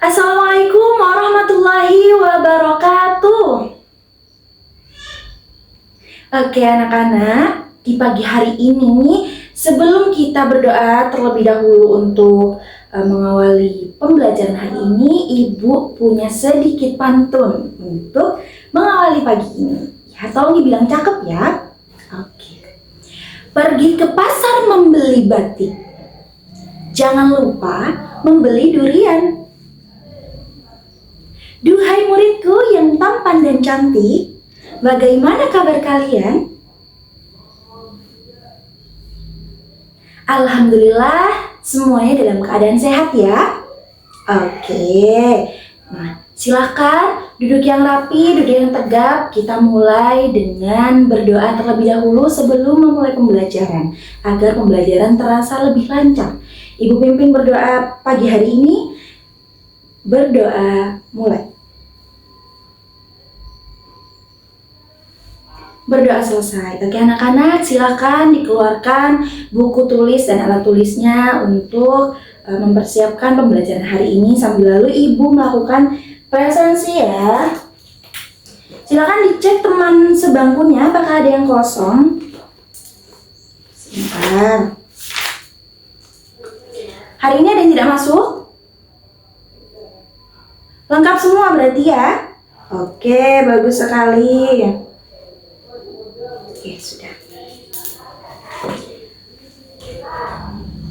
Assalamualaikum warahmatullahi wabarakatuh. Oke anak-anak, di pagi hari ini sebelum kita berdoa terlebih dahulu untuk mengawali pembelajaran hari ini, Ibu punya sedikit pantun untuk mengawali pagi ini. Ya, tolong dibilang cakep ya. Oke. Pergi ke pasar membeli batik, jangan lupa membeli durian. Duhai muridku yang tampan dan cantik, bagaimana kabar kalian? Alhamdulillah, semuanya dalam keadaan sehat ya. Oke, nah silakan duduk yang rapi, duduk yang tegap. Kita mulai dengan berdoa terlebih dahulu sebelum memulai pembelajaran, agar pembelajaran terasa lebih lancar. Ibu pimpin berdoa pagi hari ini. Berdoa mulai. Berdoa selesai. Oke anak-anak, silakan dikeluarkan buku tulis dan alat tulisnya untuk mempersiapkan pembelajaran hari ini, sambil lalu ibu melakukan presensi ya. Silakan dicek teman sebangkunya apakah ada yang kosong. Sebentar. Hari ini ada yang tidak masuk? Lengkap semua berarti ya? Oke, bagus sekali. Oke, sudah.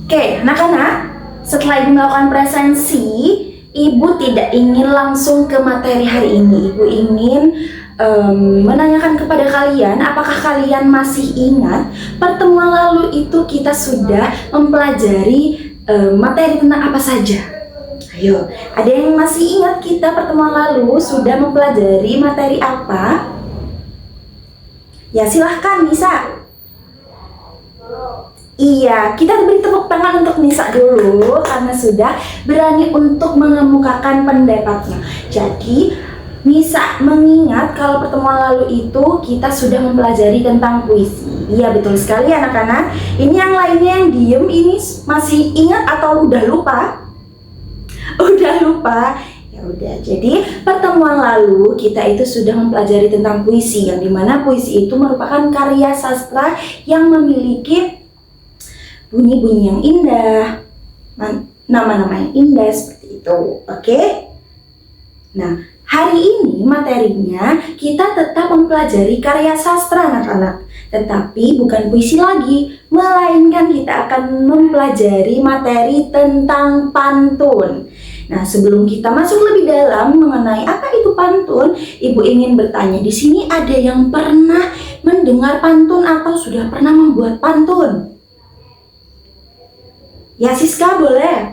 Oke, anak-anak, setelah ibu melakukan presensi, ibu tidak ingin langsung ke materi hari ini. Ibu ingin menanyakan kepada kalian, apakah kalian masih ingat pertemuan lalu itu kita sudah mempelajari materi tentang apa saja? Ayo, ada yang masih ingat kita pertemuan lalu sudah mempelajari materi apa? Ya silahkan Nisa. Iya, kita beri tepuk tangan untuk Nisa dulu karena sudah berani untuk mengemukakan pendapatnya. Jadi Nisa mengingat kalau pertemuan lalu itu kita sudah mempelajari tentang puisi. Iya betul sekali anak-anak. Ini yang lainnya yang diem ini masih ingat atau udah lupa? Udah lupa. Udah, jadi pertemuan lalu kita itu sudah mempelajari tentang puisi, yang dimana puisi itu merupakan karya sastra yang memiliki bunyi-bunyi yang indah, nama-nama yang indah seperti itu. Oke? Nah, hari ini materinya kita tetap mempelajari karya sastra anak-anak, tetapi bukan puisi lagi, melainkan kita akan mempelajari materi tentang pantun. Nah, sebelum kita masuk lebih dalam mengenai apa itu pantun, Ibu ingin bertanya, di sini ada yang pernah mendengar pantun atau sudah pernah membuat pantun? Ya, Siska boleh.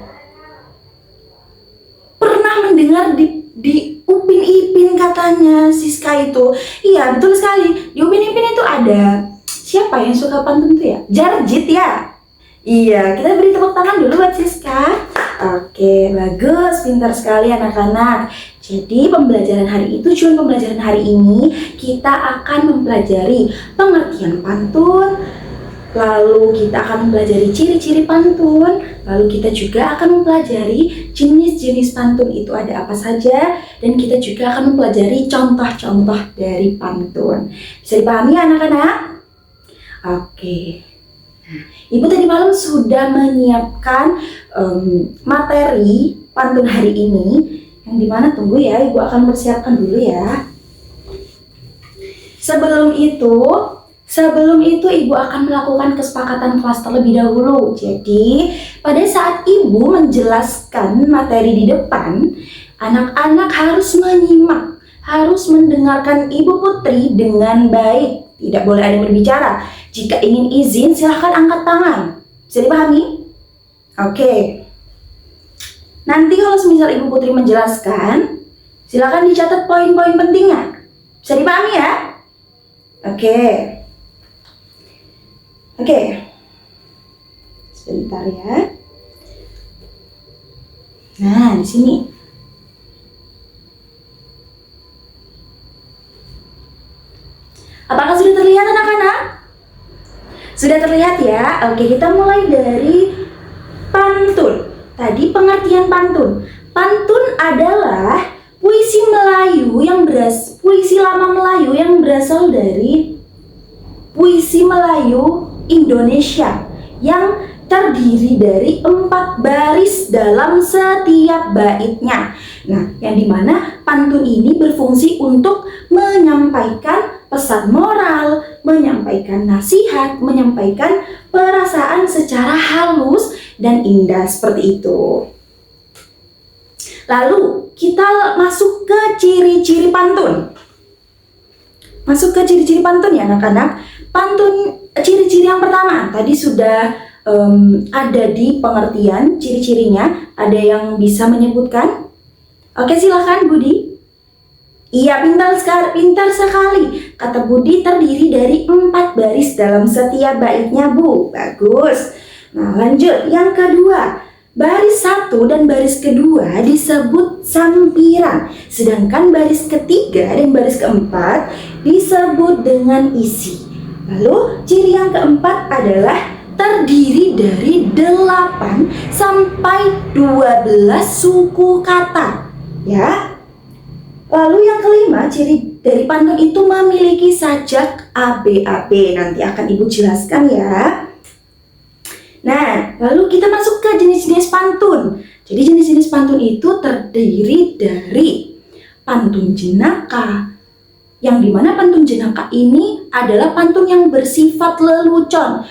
Pernah mendengar di Upin Ipin katanya Siska itu. Iya, betul sekali. Di Upin Ipin itu ada. Siapa yang suka pantun tuh ya? Jarjit ya? Iya, kita beri tepuk tangan dulu buat Siska. Oke, bagus, pintar sekali anak-anak. Jadi pembelajaran hari itu, cuma pembelajaran hari ini kita akan mempelajari pengertian pantun, lalu kita akan mempelajari ciri-ciri pantun, lalu kita juga akan mempelajari jenis-jenis pantun itu ada apa saja, dan kita juga akan mempelajari contoh-contoh dari pantun. Bisa dipahami ya anak-anak? Oke. Ibu tadi malam sudah menyiapkan materi pantun hari ini, yang dimana tunggu ya, Ibu akan persiapkan dulu ya. Sebelum itu Ibu akan melakukan kesepakatan kelas terlebih dahulu. Jadi pada saat Ibu menjelaskan materi di depan, anak-anak harus menyimak, harus mendengarkan Ibu Putri dengan baik. Tidak boleh ada yang berbicara. Jika ingin izin, silahkan angkat tangan. Bisa dipahami? Oke. Nanti kalau semisal Ibu Putri menjelaskan, silahkan dicatat poin-poin pentingnya. Bisa dipahami ya? Oke. Oke. Sebentar ya. Nah, di sini. Apakah sudah terlihat anak-anak? Sudah terlihat ya? Oke, kita mulai dari pantun. tadi pengertian pantun. Pantun adalah puisi lama Melayu yang berasal dari puisi Melayu Indonesia yang terdiri dari 4 baris dalam setiap baitnya. Nah, yang dimana pantun ini berfungsi untuk menyampaikan pesan moral, menyampaikan nasihat, menyampaikan perasaan secara halus dan indah seperti itu. Lalu kita masuk ke ciri-ciri pantun. Masuk ke ciri-ciri pantun ya anak-anak. Pantun, ciri-ciri yang pertama tadi sudah ada di pengertian ciri-cirinya. Ada yang bisa menyebutkan? Oke, silakan Budi. Iya, pintar sekali. Kata Budi terdiri dari 4 baris dalam setiap baitnya, Bu. Bagus. Nah, lanjut. Yang kedua, baris 1 dan baris kedua disebut sampiran, sedangkan baris ketiga dan baris keempat disebut dengan isi. Lalu ciri yang keempat adalah terdiri dari 8 sampai 12 suku kata. Ya. Lalu yang kelima, ciri dari pantun itu memiliki sajak ABAB. Nanti akan Ibu jelaskan ya. Nah, lalu kita masuk ke jenis-jenis pantun. Jadi jenis-jenis pantun itu terdiri dari pantun jenaka, yang dimana pantun jenaka ini adalah pantun yang bersifat lelucon,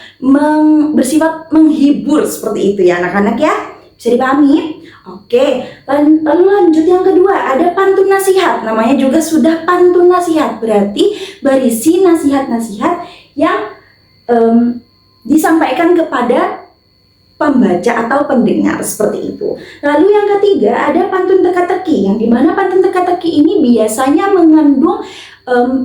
bersifat menghibur seperti itu ya anak-anak ya. Bisa dipahami? Oke, lalu lanjut yang kedua, ada pantun nasihat. Namanya juga sudah pantun nasihat, berarti berisi nasihat-nasihat yang disampaikan kepada pembaca atau pendengar seperti itu. Lalu yang ketiga ada pantun teka-teki, yang dimana pantun teka-teki ini biasanya mengandung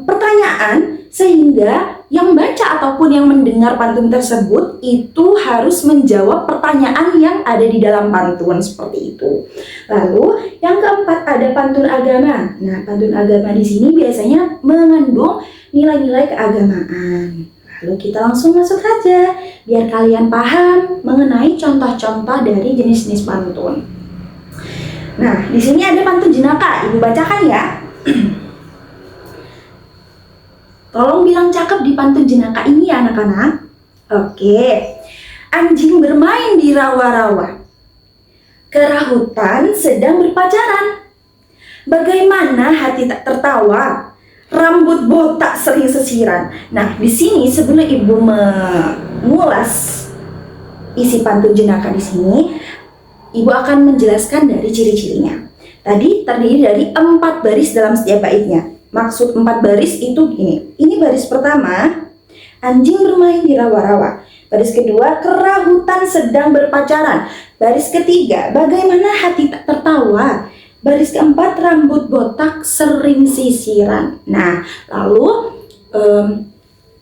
pertanyaan sehingga yang baca ataupun yang mendengar pantun tersebut itu harus menjawab pertanyaan yang ada di dalam pantun seperti itu. Lalu yang keempat ada pantun agama. Nah, pantun agama di sini biasanya mengandung nilai-nilai keagamaan. Lalu kita langsung masuk saja biar kalian paham mengenai contoh-contoh dari jenis-jenis pantun. Nah, di sini ada pantun jenaka. Ibu bacakan ya. Tolong bilang cakep di pantun jenaka ini ya anak-anak. Oke. Anjing bermain di rawa-rawa, kerahutan sedang berpacaran. Bagaimana hati tak tertawa, rambut botak sering sesiran. Nah, di sini sebelum Ibu mengulas isi pantun jenaka di sini, Ibu akan menjelaskan dari ciri-cirinya. Tadi terdiri dari 4 baris dalam setiap baitnya. Maksud 4 baris itu gini. Ini baris pertama, anjing bermain di rawa-rawa. Baris kedua, kerahutan sedang berpacaran. Baris ketiga, bagaimana hati tak tertawa. Baris keempat, rambut botak sering sisiran. Nah, lalu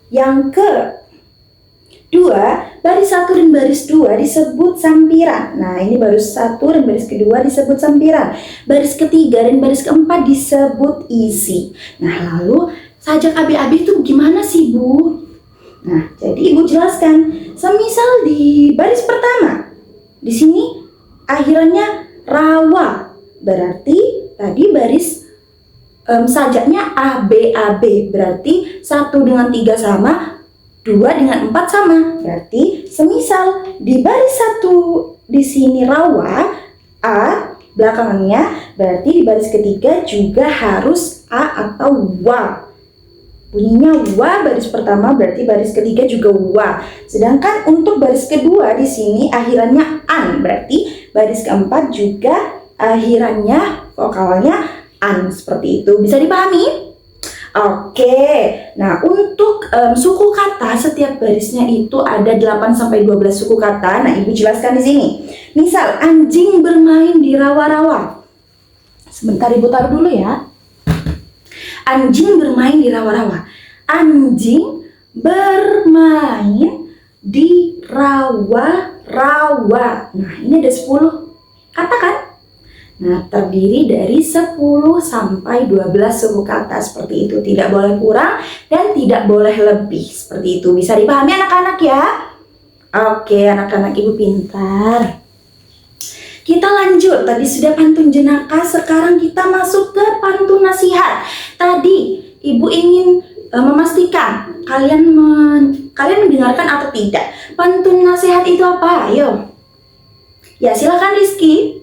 yang kedua, baris 1 dan baris 2 disebut sampiran. Nah, ini baris 1 dan baris kedua disebut sampiran. Baris ketiga dan baris keempat disebut isi. Nah, lalu sajak ABAB itu gimana sih, Bu? Nah, jadi Ibu jelaskan. Semisal di baris pertama, di sini akhirannya rawa. Berarti tadi baris sajaknya ABAB. Berarti 1 dengan 3 sama, 2 dengan 4 sama. Berarti semisal di baris 1 di sini rawa A belakangannya, berarti di baris ketiga juga harus A atau wa. Bunyinya wa baris pertama, berarti baris ketiga juga wa. Sedangkan untuk baris kedua di sini akhirannya an, berarti baris keempat juga akhirannya vokalnya an seperti itu. Bisa dipahami? Oke, nah untuk suku kata setiap barisnya itu ada 8-12 suku kata. Nah, Ibu jelaskan di sini. Misal anjing bermain di rawa-rawa. Sebentar Ibu taruh dulu ya. Anjing bermain di rawa-rawa. Anjing bermain di rawa-rawa. Nah, ini ada 10 kata kan? Nah, terdiri dari 10 sampai 12 suku kata seperti itu. Tidak boleh kurang dan tidak boleh lebih seperti itu. Bisa dipahami anak-anak ya? Oke, anak-anak Ibu pintar. Kita lanjut, tadi sudah pantun jenaka, sekarang kita masuk ke pantun nasihat. Tadi Ibu ingin memastikan kalian mendengarkan atau tidak. Pantun nasihat itu apa? Ayo. Ya, silakan Rizky.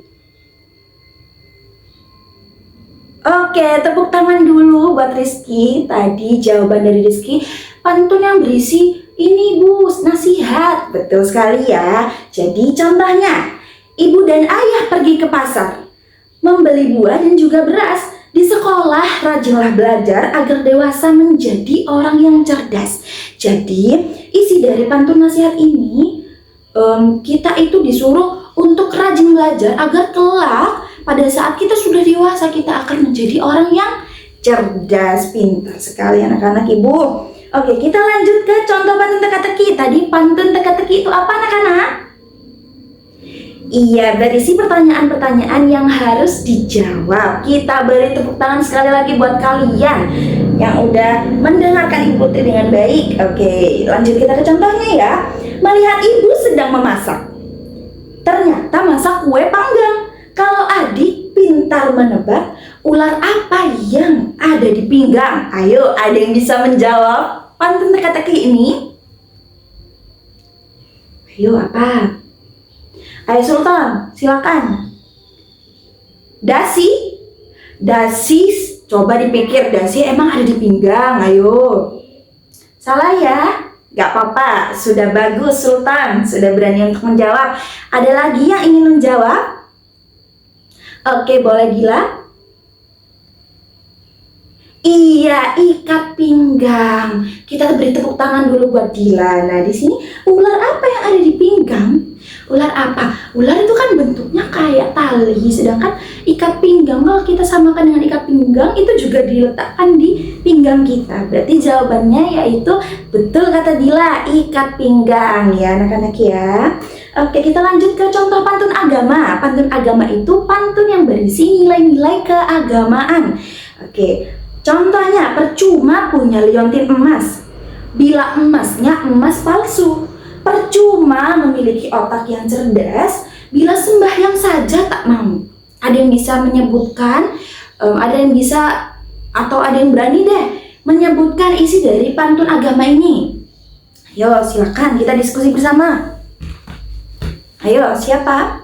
Oke, tepuk tangan dulu buat Rizky. Tadi jawaban dari Rizky, pantun yang berisi ini Bu, nasihat. Betul sekali ya. Jadi contohnya, ibu dan ayah pergi ke pasar, membeli buah dan juga beras. Di sekolah, rajinlah belajar agar dewasa menjadi orang yang cerdas. Jadi, isi dari pantun nasihat ini, kita itu disuruh untuk rajin belajar agar kelak pada saat kita sudah dewasa, kita akan menjadi orang yang cerdas. Pintar sekali anak-anak Ibu. Oke, kita lanjut ke contoh pantun teka-teki. Tadi pantun teka-teki itu apa anak-anak? Iya, berisi pertanyaan-pertanyaan yang harus dijawab. Kita beri tepuk tangan sekali lagi buat kalian yang udah mendengarkan Ibu Putri dengan baik. Oke, lanjut kita ke contohnya ya. Melihat ibu sedang memasak, ternyata masak kue panggang. Kalau adik pintar menebak, ular apa yang ada di pinggang? Ayo, ada yang bisa menjawab pantun teka-teki ini? Ayo, apa? Ayo Sultan, silakan. Dasi, coba dipikir, dasi emang ada di pinggang, ayo. Salah ya? Gak apa-apa, sudah bagus Sultan, sudah berani untuk menjawab. Ada lagi yang ingin menjawab? Oke, boleh Gila? Iya, ikat pinggang. Kita beri tepuk tangan dulu buat Gila. Nah, di sini ular apa yang ada di pinggang? Ular apa? Ular itu kan bentuknya kayak tali, sedangkan ikat pinggang kalau kita samakan dengan ikat pinggang itu juga diletakkan di pinggang kita. Berarti jawabannya yaitu betul kata Dila, ikat pinggang ya anak-anak ya. Oke, kita lanjut ke contoh pantun agama. Pantun agama itu pantun yang berisi nilai-nilai keagamaan. Oke, contohnya percuma punya liontin emas bila emasnya emas palsu. Percuma memiliki otak yang cerdas bila sembahyang saja tak mau. Ada yang bisa menyebutkan, ada yang bisa atau ada yang berani deh menyebutkan isi dari pantun agama ini? Ayo silakan kita diskusi bersama. Ayo siapa?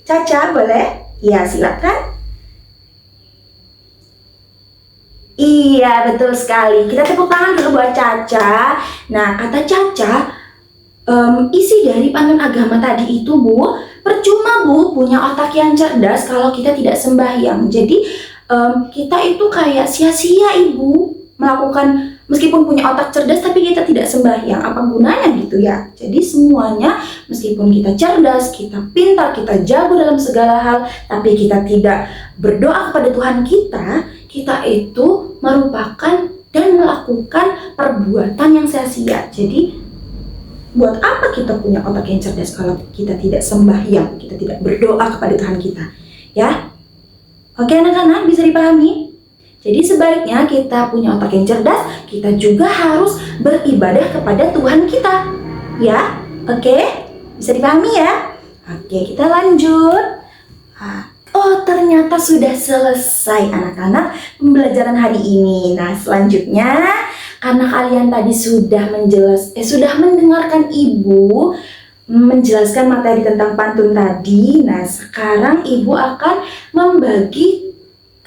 Caca boleh? Iya silakan. Iya betul sekali. Kita tepuk tangan dulu buat Caca. Nah kata Caca, isi dari pantun agama tadi itu Bu, percuma Bu punya otak yang cerdas kalau kita tidak sembahyang. Jadi kita itu kayak sia-sia Ibu melakukan, meskipun punya otak cerdas tapi kita tidak sembahyang, apa gunanya gitu ya. Jadi semuanya meskipun kita cerdas, kita pintar, kita jago dalam segala hal, tapi kita tidak berdoa kepada Tuhan kita itu merupakan dan melakukan perbuatan yang sia-sia. Jadi buat apa kita punya otak yang cerdas kalau kita tidak sembahyang, kita tidak berdoa kepada Tuhan kita, ya? Oke anak-anak, bisa dipahami? Jadi sebaiknya kita punya otak yang cerdas, kita juga harus beribadah kepada Tuhan kita, ya? Oke, bisa dipahami ya? Oke, kita lanjut. Oh, ternyata sudah selesai anak-anak pembelajaran hari ini. Nah, selanjutnya karena kalian tadi sudah mendengarkan Ibu menjelaskan materi tentang pantun tadi. Nah, sekarang Ibu akan membagi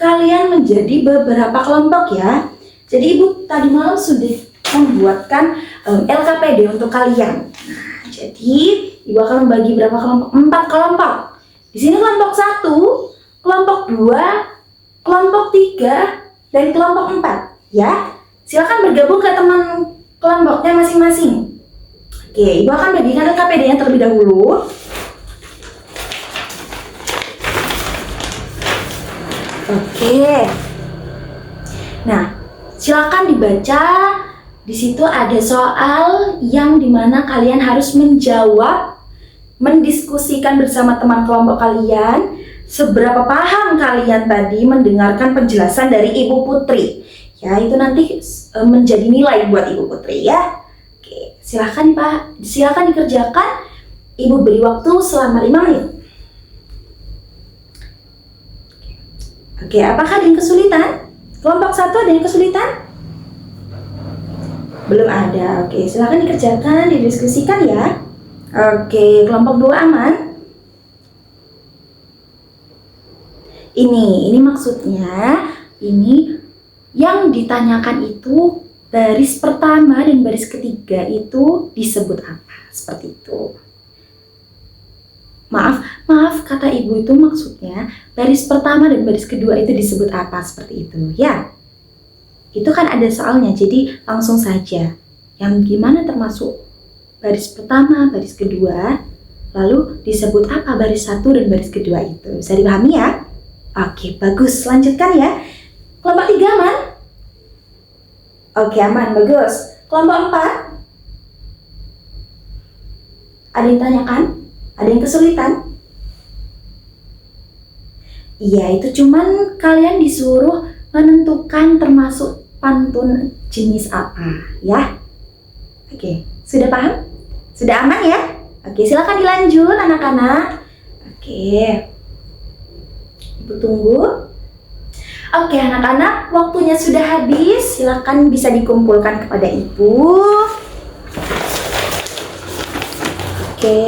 kalian menjadi beberapa kelompok ya. Jadi Ibu tadi malam sudah membuatkan LKPD untuk kalian. Nah, jadi Ibu akan membagi berapa kelompok? 4 kelompok. Di sini kelompok 1, kelompok 2, kelompok 3, dan kelompok 4 ya. Silakan bergabung ke teman kelompoknya masing-masing. Oke, Ibu akan bagikan LKPD-nya terlebih dahulu. Oke. Nah, silakan dibaca. Di situ ada soal yang dimana kalian harus menjawab, mendiskusikan bersama teman kelompok kalian seberapa paham kalian tadi mendengarkan penjelasan dari Ibu Putri. Ya, itu nanti menjadi nilai buat Ibu Putri ya. Oke, silakan Pak, silakan dikerjakan. Ibu beri waktu selama 5 menit. Oke, apakah ada yang kesulitan? Kelompok 1 ada yang kesulitan? Belum ada. Oke, silakan dikerjakan, didiskusikan ya. Oke, kelompok 2 aman? Ini maksudnya, ini yang ditanyakan itu baris pertama dan baris ketiga itu disebut apa? Seperti itu. Maaf, kata ibu itu maksudnya baris pertama dan baris kedua itu disebut apa? Seperti itu, ya. Itu kan ada soalnya, jadi langsung saja. Yang gimana termasuk baris pertama, baris kedua, lalu disebut apa baris 1 dan baris kedua itu? Bisa dipahami ya? Oke, bagus. Lanjutkan ya. Kelompok 3 aman? Oke, aman, bagus. Kelompok 4? Ada yang tanyakan? Ada yang kesulitan? Iya, itu cuman kalian disuruh menentukan termasuk pantun jenis apa, ya? Oke, sudah paham? Sudah aman ya? Oke, silakan dilanjut anak-anak. Oke. Ibu tunggu. Oke anak-anak, waktunya sudah habis. Silakan bisa dikumpulkan kepada ibu. Oke.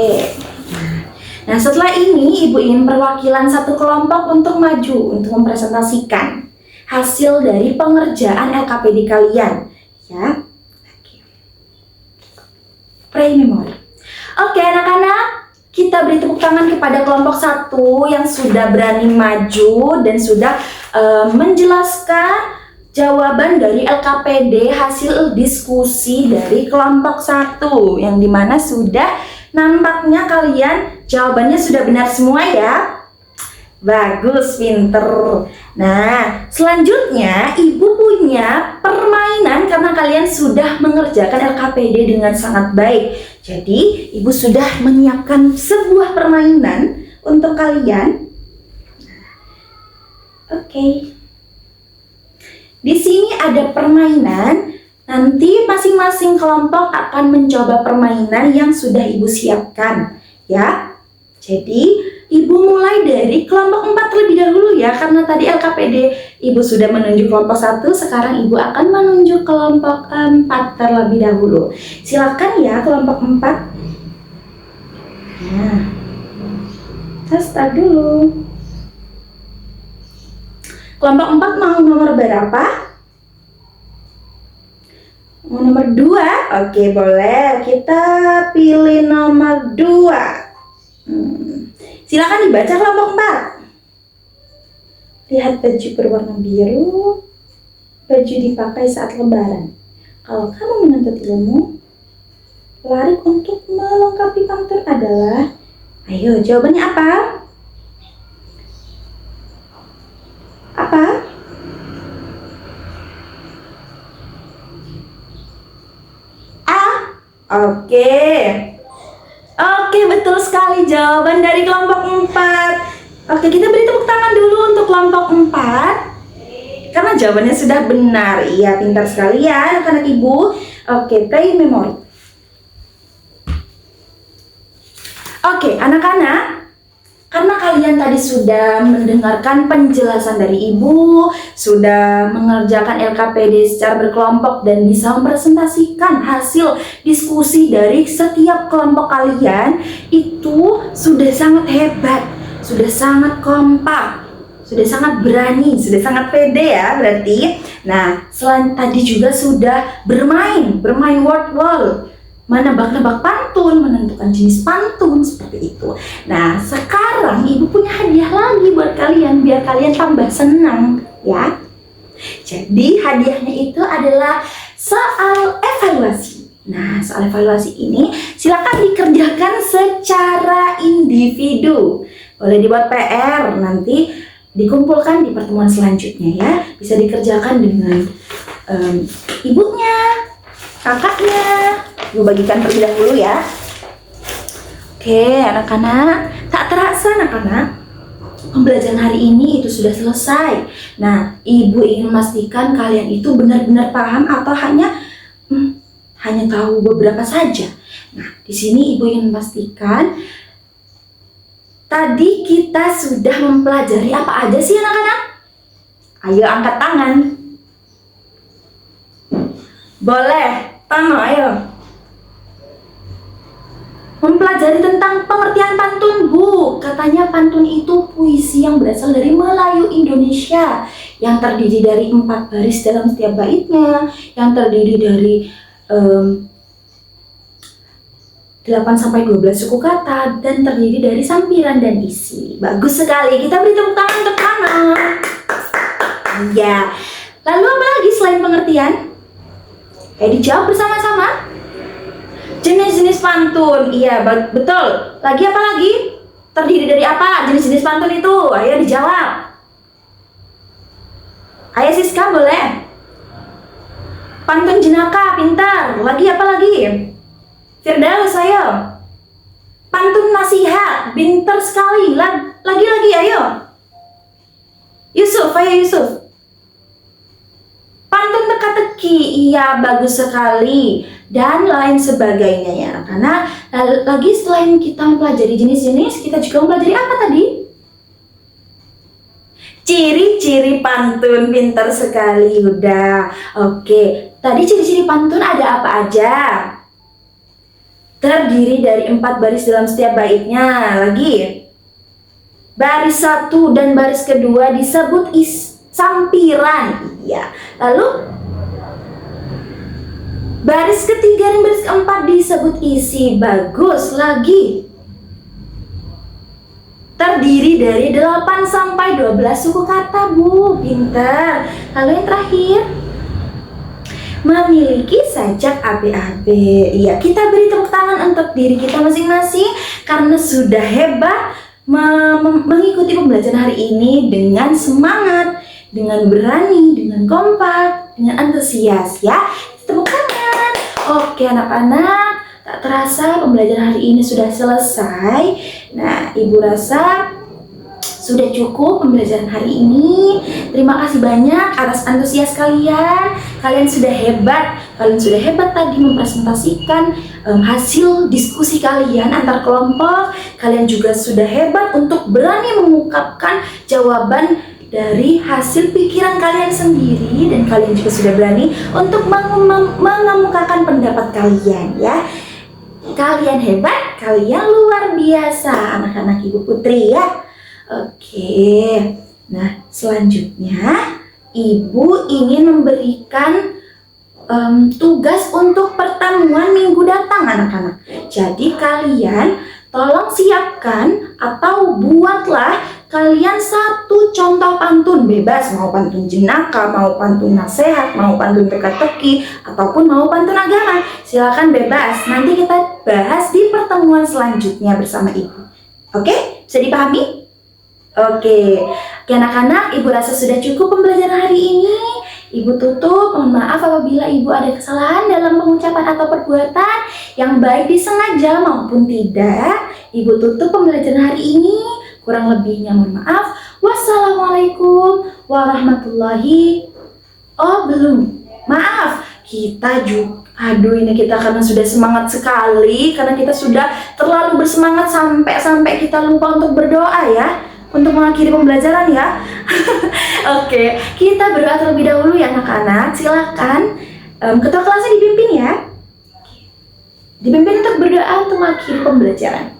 Nah setelah ini ibu ingin perwakilan satu kelompok untuk maju untuk mempresentasikan hasil dari pengerjaan LKPD kalian, ya. Oke. Pray memory. Oke anak-anak, kita beri tepuk tangan kepada kelompok 1 yang sudah berani maju dan sudah menjelaskan jawaban dari LKPD hasil diskusi dari kelompok 1 yang dimana sudah nampaknya kalian jawabannya sudah benar semua ya. Bagus, pinter. Nah, selanjutnya ibu punya permainan karena kalian sudah mengerjakan LKPD dengan sangat baik. Jadi, ibu sudah menyiapkan sebuah permainan untuk kalian. Oke. Di sini ada permainan. Nanti masing-masing kelompok akan mencoba permainan yang sudah ibu siapkan, ya. Jadi, ibu mulai dari kelompok 4 terlebih dahulu ya, karena tadi LKPD ibu sudah menunjuk kelompok 1, sekarang ibu akan menunjuk kelompok 4 terlebih dahulu. Silakan ya kelompok 4. Nah, kita start dulu. Kelompok 4 mau nomor berapa? Mau nomor 2? Oke, boleh. Kita pilih nomor 2. Silakan dibaca kelompok 4. Lihat baju berwarna biru. Baju dipakai saat lebaran. Kalau kamu menuntut ilmu, lari untuk melengkapi pantun adalah... Ayo, jawabannya apa? Apa? A. Oke. Oke, betul sekali jawaban dari kelompok 4. Oke, kita beri tepuk tangan dulu untuk kelompok 4. Karena jawabannya sudah benar. Iya, pintar sekali ya anak-anak ibu. Oke, play memory. Oke, anak-anak. Karena kalian tadi sudah mendengarkan penjelasan dari ibu, sudah mengerjakan LKPD secara berkelompok dan bisa mempresentasikan hasil diskusi dari setiap kelompok kalian, itu sudah sangat hebat, sudah sangat kompak, sudah sangat berani, sudah sangat pede ya berarti. Nah, selain tadi juga sudah bermain word wall, menebak-nebak pantun, menentukan jenis pantun seperti itu. Nah, sekarang ibu punya hadiah lagi buat kalian biar kalian tambah senang ya. Jadi hadiahnya itu adalah soal evaluasi. Nah, soal evaluasi ini silakan dikerjakan secara individu. Boleh dibuat PR, nanti dikumpulkan di pertemuan selanjutnya ya. Bisa dikerjakan dengan ibunya, kakaknya. Gue bagikan terlebih dahulu ya. Oke anak-anak, tak terasa anak-anak, pembelajaran hari ini itu sudah selesai. Nah, ibu ingin memastikan kalian itu benar-benar paham atau hanya tahu beberapa saja. Nah, di sini ibu ingin memastikan tadi kita sudah mempelajari apa aja sih anak-anak? Ayo angkat tangan. Boleh, tangan ayo. Mempelajari tentang pengertian pantun, Bu. Katanya pantun itu puisi yang berasal dari Melayu Indonesia, yang terdiri dari 4 baris dalam setiap baitnya, yang terdiri dari 8-12 suku kata, dan terdiri dari sampiran dan isi. Bagus sekali, kita beri tepuk tangan untuk Nana. Ya, lalu apa lagi selain pengertian? Dijawab bersama-sama. Jenis-jenis pantun, iya betul. Lagi apa lagi? Terdiri dari apa jenis-jenis pantun itu? Ayo dijawab. Ayo Siska boleh. Pantun jenaka, pintar. Lagi apa lagi? Firdaus ayo. Pantun nasihat, pintar sekali. Lagi ayo. Yusuf, ayo Yusuf. Pantun teka-teki, iya bagus sekali. Dan lain sebagainya ya. Karena lagi selain kita mempelajari jenis-jenis, kita juga mempelajari apa tadi? Ciri-ciri pantun, pintar sekali udah. Oke, tadi ciri-ciri pantun ada apa aja? Terdiri dari 4 baris dalam setiap baitnya. Lagi, baris 1 dan baris kedua disebut sampiran. Iya. Lalu baris ketiga dan baris keempat disebut isi. Bagus. Lagi, terdiri dari 8-12 suku kata, Bu. Pintar. Lalu yang terakhir, memiliki sajak AB-AB. Iya, kita beri tepuk tangan untuk diri kita masing-masing karena sudah hebat mengikuti pembelajaran hari ini dengan semangat, dengan berani, dengan kompak, dengan antusias ya. Tepuk tangan. Oke anak-anak, tak terasa pembelajaran hari ini sudah selesai. Nah, Ibu rasa sudah cukup pembelajaran hari ini. Terima kasih banyak atas antusias kalian. Kalian sudah hebat. Kalian sudah hebat tadi mempresentasikan hasil diskusi kalian antar kelompok. Kalian juga sudah hebat untuk berani mengungkapkan jawaban dari hasil pikiran kalian sendiri, dan kalian juga sudah berani untuk mengemukakan pendapat kalian ya. Kalian hebat, kalian luar biasa anak-anak Ibu Putri ya. Oke, nah selanjutnya Ibu ingin memberikan tugas untuk pertemuan minggu datang anak-anak. Jadi kalian tolong siapkan atau buatlah kalian 1 contoh pantun, bebas mau pantun jenaka, mau pantun nasihat, mau pantun teka-teki, ataupun mau pantun agama. Silakan bebas. Nanti kita bahas di pertemuan selanjutnya bersama Ibu. Oke? Bisa dipahami? Oke, anak-anak, Ibu rasa sudah cukup pembelajaran hari ini. Ibu tutup, mohon maaf apabila Ibu ada kesalahan dalam pengucapan atau perbuatan yang baik disengaja maupun tidak. Ibu tutup pembelajaran hari ini. Kurang lebihnya mohon maaf. Wassalamualaikum warahmatullahi. Oh belum, maaf. Kita juga, aduh ini kita karena sudah semangat sekali, karena kita sudah terlalu bersemangat sampai kita lupa untuk berdoa ya, untuk mengakhiri pembelajaran ya. Oke, kita berdoa terlebih dahulu ya anak-anak. Silakan ketua kelasnya dipimpin ya. Dipimpin untuk berdoa untuk mengakhiri pembelajaran.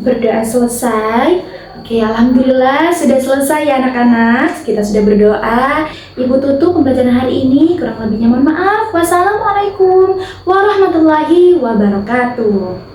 Berdoa selesai. Oke, alhamdulillah sudah selesai ya anak-anak. Kita sudah berdoa. Ibu tutup pembelajaran hari ini. Kurang lebihnya mohon maaf. Wassalamualaikum warahmatullahi wabarakatuh.